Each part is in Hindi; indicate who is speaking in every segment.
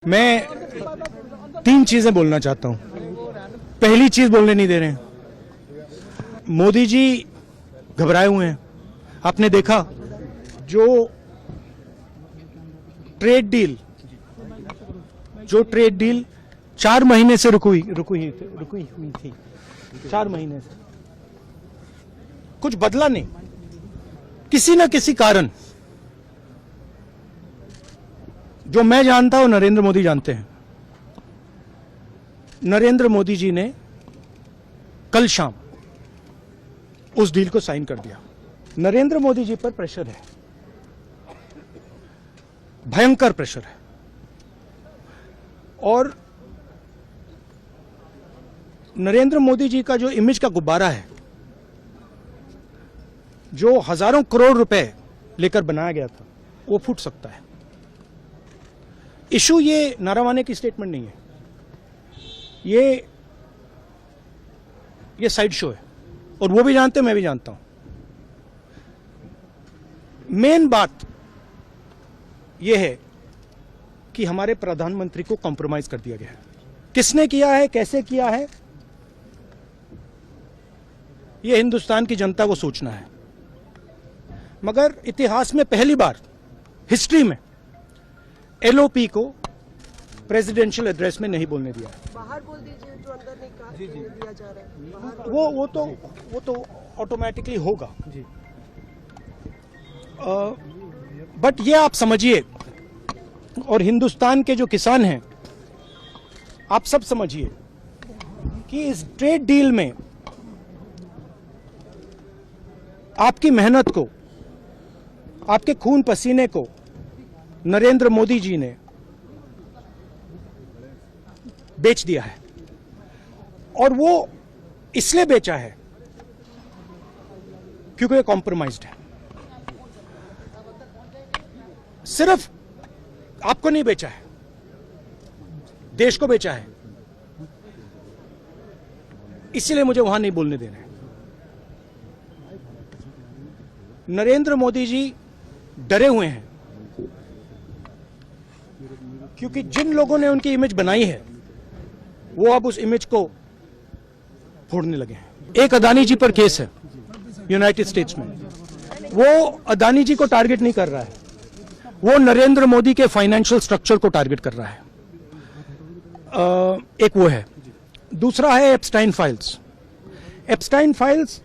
Speaker 1: मैं तीन चीजें बोलना चाहता हूं। पहली चीज बोलने नहीं दे रहे हैं। मोदी जी घबराए हुए हैं। आपने देखा जो ट्रेड डील 4 महीने से रुकी हुई थी 4 महीने से कुछ बदला नहीं। किसी न किसी कारण, जो मैं जानता हूं नरेंद्र मोदी जानते हैं। नरेंद्र मोदी जी ने कल शाम उस डील को साइन कर दिया। नरेंद्र मोदी जी पर प्रेशर है, भयंकर प्रेशर है। और नरेंद्र मोदी जी का जो इमेज का गुब्बारा है, जो हजारों करोड़ रुपए लेकर बनाया गया था, वो फूट सकता है। इशू ये नारावाने की स्टेटमेंट नहीं है, ये साइड शो है। और वो भी जानते हैं, मैं भी जानता हूं। मेन बात यह है कि हमारे प्रधानमंत्री को कॉम्प्रोमाइज कर दिया गया है। किसने किया है, कैसे किया है, यह हिंदुस्तान की जनता को सोचना है। मगर इतिहास में पहली बार हिस्ट्री में एलओपी को प्रेसिडेंशियल एड्रेस में नहीं बोलने दिया। बाहर बोल दीजिए, जो अंदर नहीं कहा दिया जा रहा है। वो तो ऑटोमेटिकली होगा जी। बट ये आप समझिए, और हिंदुस्तान के जो किसान हैं, आप सब समझिए कि इस ट्रेड डील में आपकी मेहनत को, आपके खून पसीने को नरेंद्र मोदी जी ने बेच दिया है। और वो इसलिए बेचा है क्योंकि ये कॉम्प्रोमाइज्ड है। सिर्फ आपको नहीं बेचा है, देश को बेचा है। इसीलिए मुझे वहां नहीं बोलने देना है। नरेंद्र मोदी जी डरे हुए हैं क्योंकि जिन लोगों ने उनकी इमेज बनाई है, वो अब उस इमेज को फोड़ने लगे हैं। एक अदानी जी पर केस है यूनाइटेड स्टेट्स में। वो अदानी जी को टारगेट नहीं कर रहा है, वो नरेंद्र मोदी के फाइनेंशियल स्ट्रक्चर को टारगेट कर रहा है। एक वो है। दूसरा है एप्स्टाइन फाइल्स। एप्स्टाइन फाइल्स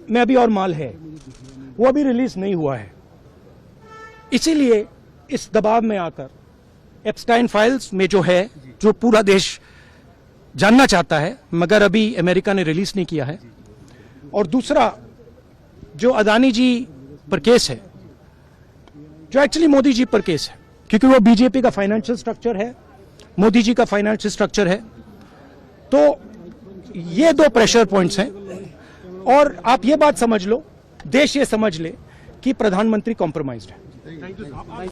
Speaker 1: में अभी और माल है, वो अभी रिलीज नहीं हुआ है। इसीलिए इस दबाव में आकर एप्स्टाइन फाइल्स में जो पूरा देश जानना चाहता है, मगर अभी अमेरिका ने रिलीज नहीं किया है। और दूसरा जो अदानी जी पर केस है, जो एक्चुअली मोदी जी पर केस है, क्योंकि वो बीजेपी का फाइनेंशियल स्ट्रक्चर है, मोदी जी का फाइनेंशियल स्ट्रक्चर है। तो ये 2 प्रेशर पॉइंट्स हैं। और आप ये बात समझ लो, देश ये समझ ले कि प्रधानमंत्री कॉम्प्रोमाइज्ड है।